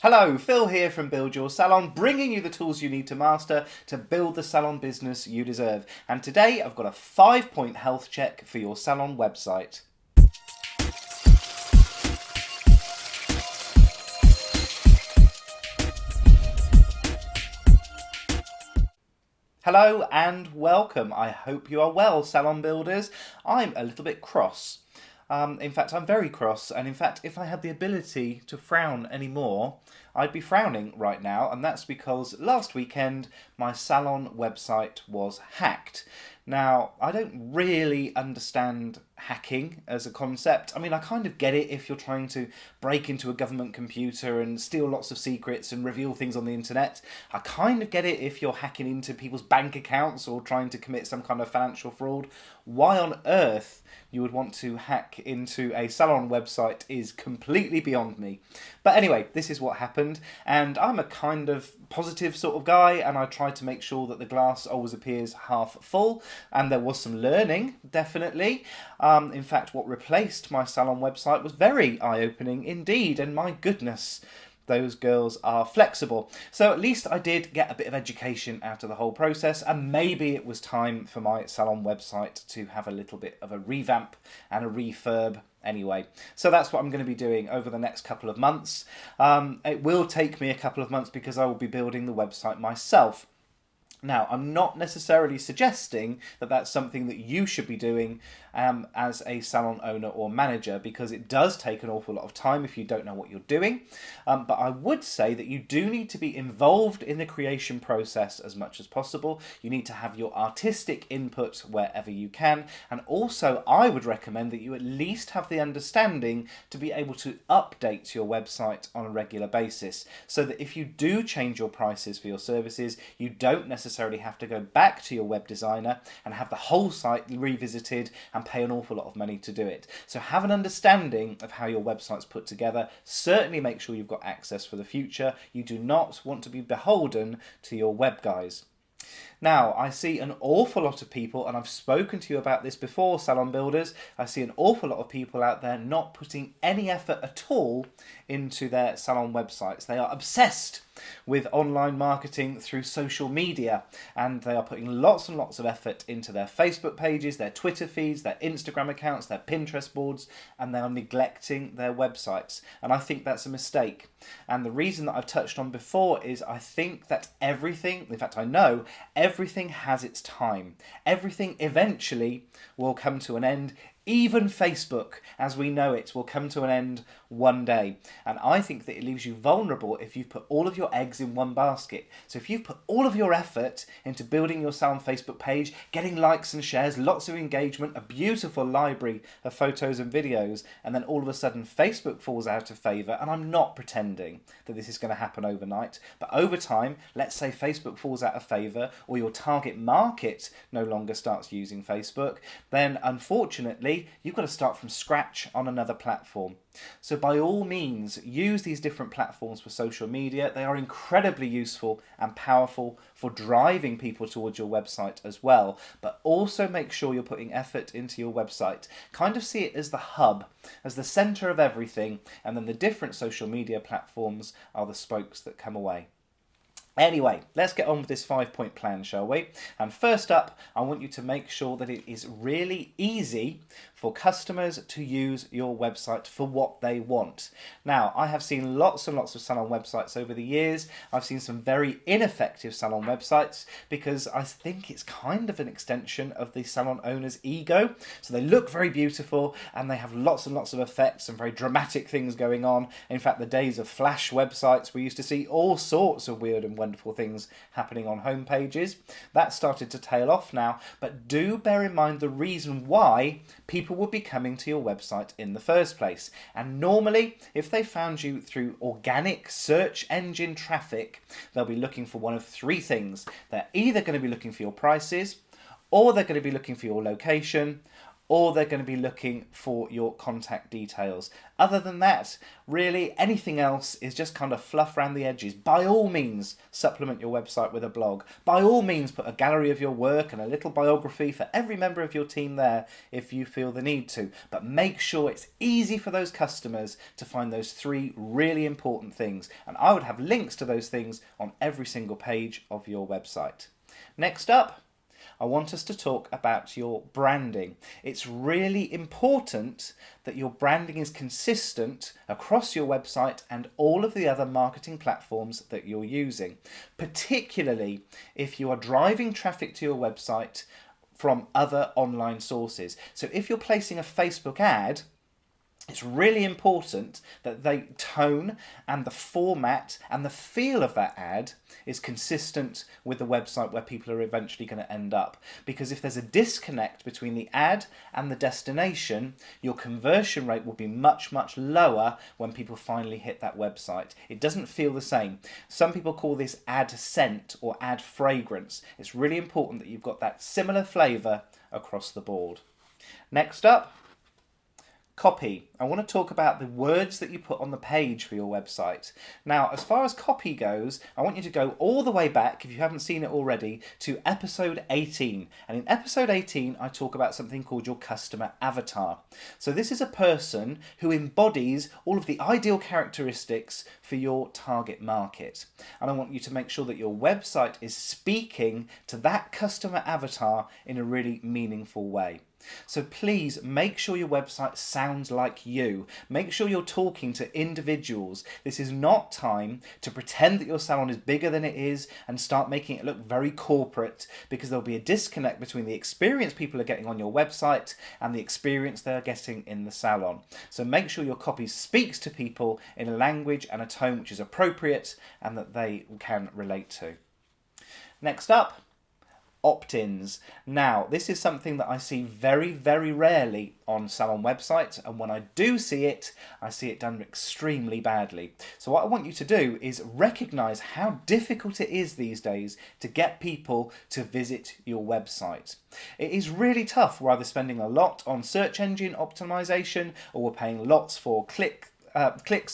Hello, Phil here from Build Your Salon, bringing you the tools you need to master to build the salon business you deserve. And today I've got a 5-point health check for your salon website. Hello and welcome. I hope you are well, salon builders. I'm a little bit cross. In fact, I'm very cross, and in fact, if I had the ability to frown anymore, I'd be frowning right now, and that's because last weekend my salon website was hacked. Now, I don't really understand hacking as a concept. I mean, I kind of get it if you're trying to break into a government computer and steal lots of secrets and reveal things on the internet. I kind of get it if you're hacking into people's bank accounts or trying to commit some kind of financial fraud. Why on earth you would want to hack into a salon website is completely beyond me. But anyway, this is what happened, and I'm a kind of positive sort of guy, and I try to make sure that the glass always appears half full, and there was some learning, definitely. In fact, what replaced my salon website was very eye-opening indeed, and my goodness, those girls are flexible. So at least I did get a bit of education out of the whole process, and maybe it was time for my salon website to have a little bit of a revamp and a refurb anyway. So that's what I'm going to be doing over the next couple of months. It will take me a couple of months because I will be building the website myself. Now, I'm not necessarily suggesting that that's something that you should be doing as a salon owner or manager, because it does take an awful lot of time if you don't know what you're doing. But I would say that you do need to be involved in the creation process as much as possible. You need to have your artistic input wherever you can. And also, I would recommend that you at least have the understanding to be able to update your website on a regular basis, so that if you do change your prices for your services, you don't necessarily have to go back to your web designer and have the whole site revisited and pay an awful lot of money to do it. So have an understanding of how your website's put together. Certainly make sure you've got access for the future. You do not want to be beholden to your web guys. Now, I see an awful lot of people, and I've spoken to you about this before, salon builders, I see an awful lot of people out there not putting any effort at all into their salon websites. They are obsessed with online marketing through social media, and they are putting lots and lots of effort into their Facebook pages, their Twitter feeds, their Instagram accounts, their Pinterest boards, and they are neglecting their websites. And I think that's a mistake. And the reason that I've touched on before is I think that everything, in fact I know, everything has its time. Everything eventually will come to an end. Even Facebook, as we know it, will come to an end one day. And I think that it leaves you vulnerable if you've put all of your eggs in one basket. So if you've put all of your effort into building your salon Facebook page, getting likes and shares, lots of engagement, a beautiful library of photos and videos, and then all of a sudden Facebook falls out of favour, and I'm not pretending that this is going to happen overnight, but over time, let's say Facebook falls out of favour, or your target market no longer starts using Facebook, then unfortunately you've got to start from scratch on another platform. So by all means, use these different platforms for social media. They are incredibly useful and powerful for driving people towards your website as well. But also make sure you're putting effort into your website. Kind of see it as the hub, as the centre of everything, and then the different social media platforms are the spokes that come away. Anyway, let's get on with this 5-point plan, shall we? And first up, I want you to make sure that it is really easy for customers to use your website for what they want. Now, I have seen lots and lots of salon websites over the years. I've seen some very ineffective salon websites because I think it's kind of an extension of the salon owner's ego. So they look very beautiful and they have lots and lots of effects and very dramatic things going on. In fact, the days of flash websites, we used to see all sorts of weird and wonderful things happening on home pages. That started to tail off now, but do bear in mind the reason why people would be coming to your website in the first place. And normally, if they found you through organic search engine traffic, they'll be looking for one of three things. They're either going to be looking for your prices, or they're going to be looking for your location, or they're going to be looking for your contact details. Other than that, really anything else is just kind of fluff around the edges. By all means, supplement your website with a blog. By all means, put a gallery of your work and a little biography for every member of your team there if you feel the need to. But make sure it's easy for those customers to find those 3 really important things. And I would have links to those things on every single page of your website. Next up, I want us to talk about your branding. It's really important that your branding is consistent across your website and all of the other marketing platforms that you're using, particularly if you are driving traffic to your website from other online sources. So if you're placing a Facebook ad, it's really important that the tone and the format and the feel of that ad is consistent with the website where people are eventually going to end up. Because if there's a disconnect between the ad and the destination, your conversion rate will be much, much lower when people finally hit that website. It doesn't feel the same. Some people call this ad scent or ad fragrance. It's really important that you've got that similar flavour across the board. Next up, copy. I want to talk about the words that you put on the page for your website. Now, as far as copy goes, I want you to go all the way back, if you haven't seen it already, to episode 18. And in episode 18, I talk about something called your customer avatar. So this is a person who embodies all of the ideal characteristics for your target market. And I want you to make sure that your website is speaking to that customer avatar in a really meaningful way. So please make sure your website sounds like you. Make sure you're talking to individuals. This is not time to pretend that your salon is bigger than it is and start making it look very corporate, because there'll be a disconnect between the experience people are getting on your website and the experience they're getting in the salon. So make sure your copy speaks to people in a language and a tone which is appropriate and that they can relate to. Next up, opt-ins. Now, this is something that I see very, very rarely on salon websites, and when I do see it, I see it done extremely badly. So what I want you to do is recognise how difficult it is these days to get people to visit your website. It is really tough. We're either spending a lot on search engine optimization, or we're paying lots for clicks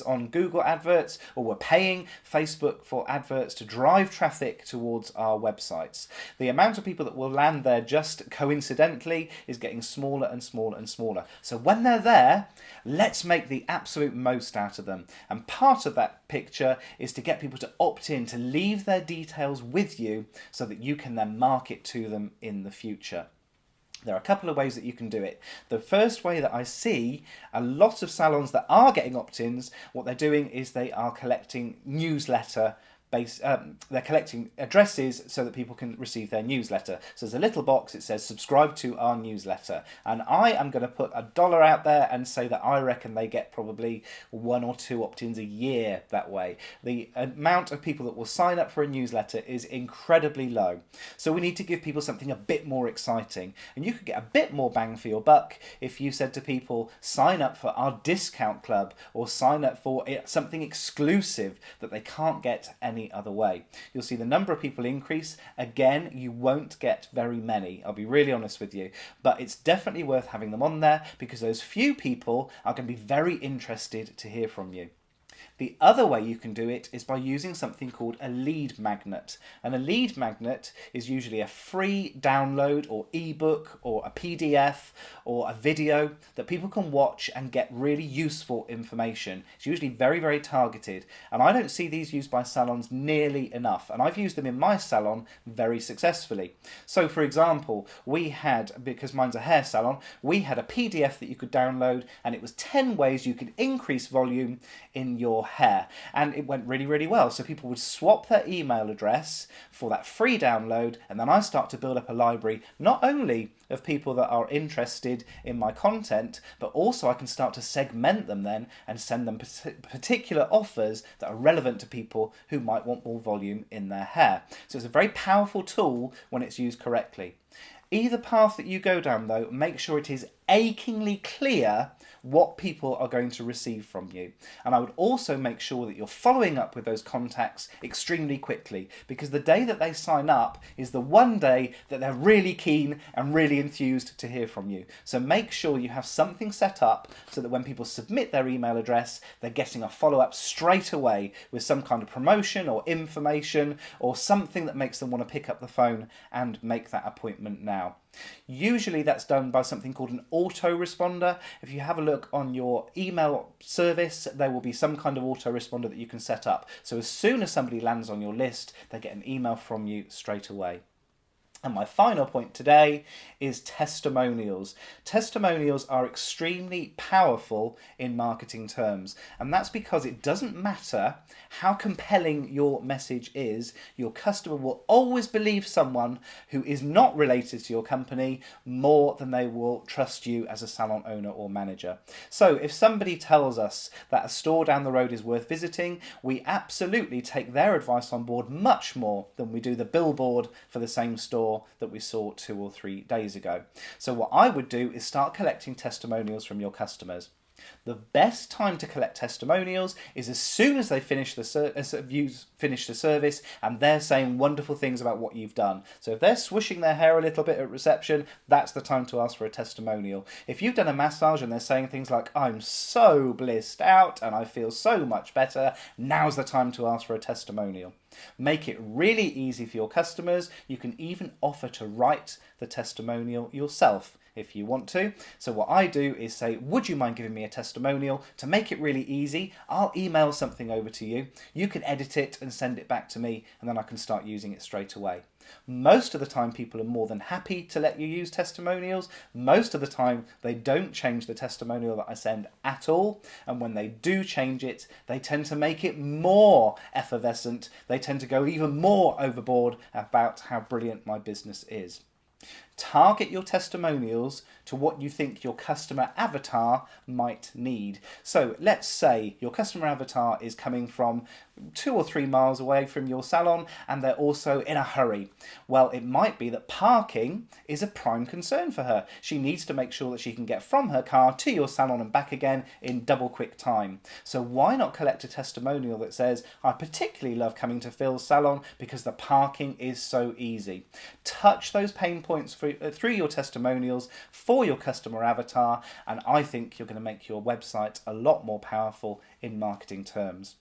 on Google adverts, or we're paying Facebook for adverts to drive traffic towards our websites. The amount of people that will land there just coincidentally is getting smaller and smaller and smaller. So when they're there, let's make the absolute most out of them. And part of that picture is to get people to opt in, to leave their details with you so that you can then market to them in the future. There are a couple of ways that you can do it. The first way that I see a lot of salons that are getting opt-ins, what they're doing is they are collecting they're collecting addresses so that people can receive their newsletter. So there's a little box, it says subscribe to our newsletter, and I am going to put $1 out there and say that I reckon they get probably 1 or 2 opt-ins a year that way. The amount of people that will sign up for a newsletter is incredibly low. So we need to give people something a bit more exciting, and you could get a bit more bang for your buck if you said to people, sign up for our discount club, or sign up for something exclusive that they can't get any other way. You'll see the number of people increase. Again, you won't get very many, I'll be really honest with you, but it's definitely worth having them on there, because those few people are going to be very interested to hear from you. The other way you can do it is by using something called a lead magnet. And a lead magnet is usually a free download or ebook or a PDF or a video that people can watch and get really useful information. It's usually very, very targeted. And I don't see these used by salons nearly enough. And I've used them in my salon very successfully. So for example, we had, because mine's a hair salon, we had a PDF that you could download, and it was 10 ways you could increase volume in your hair, and it went really, really well. So people would swap their email address for that free download, and then I start to build up a library not only of people that are interested in my content, but also I can start to segment them then and send them particular offers that are relevant to people who might want more volume in their hair. So it's a very powerful tool when it's used correctly. Either path that you go down though, make sure it is achingly clear what people are going to receive from you. And I would also make sure that you're following up with those contacts extremely quickly, because the day that they sign up is the one day that they're really keen and really enthused to hear from you. So make sure you have something set up so that when people submit their email address, they're getting a follow-up straight away with some kind of promotion or information or something that makes them want to pick up the phone and make that appointment now. Usually that's done by something called an autoresponder. If you have a look on your email service, there will be some kind of autoresponder that you can set up. So as soon as somebody lands on your list, they get an email from you straight away. And my final point today is testimonials. Testimonials are extremely powerful in marketing terms, and that's because it doesn't matter how compelling your message is, your customer will always believe someone who is not related to your company more than they will trust you as a salon owner or manager. So if somebody tells us that a store down the road is worth visiting, we absolutely take their advice on board much more than we do the billboard for the same store that we saw 2 or 3 days ago. So what I would do is start collecting testimonials from your customers. The best time to collect testimonials is as soon as they finish the service and they're saying wonderful things about what you've done. So if they're swishing their hair a little bit at reception, that's the time to ask for a testimonial. If you've done a massage and they're saying things like, "I'm so blissed out and I feel so much better," now's the time to ask for a testimonial. Make it really easy for your customers. You can even offer to write the testimonial yourself if you want to. So what I do is say, "Would you mind giving me a testimonial?" To make it really easy, I'll email something over to you. You can edit it and send it back to me, and then I can start using it straight away. Most of the time people are more than happy to let you use testimonials. Most of the time they don't change the testimonial that I send at all, and when they do change it, they tend to make it more effervescent. They tend to go even more overboard about how brilliant my business is. Target your testimonials to what you think your customer avatar might need. So let's say your customer avatar is coming from 2 or 3 miles away from your salon and they're also in a hurry. Well, it might be that parking is a prime concern for her. She needs to make sure that she can get from her car to your salon and back again in double quick time. So why not collect a testimonial that says, "I particularly love coming to Phil's salon because the parking is so easy." Touch those pain points through your testimonials for your customer avatar, and I think you're going to make your website a lot more powerful in marketing terms.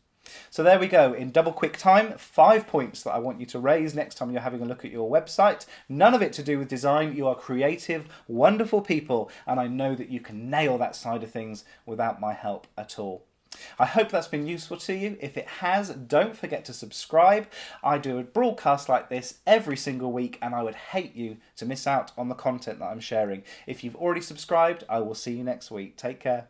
So there we go, in double quick time, 5 points that I want you to raise next time you're having a look at your website. None of it to do with design. You are creative, wonderful people, and I know that you can nail that side of things without my help at all. I hope that's been useful to you. If it has, don't forget to subscribe. I do a broadcast like this every single week, and I would hate you to miss out on the content that I'm sharing. If you've already subscribed, I will see you next week. Take care.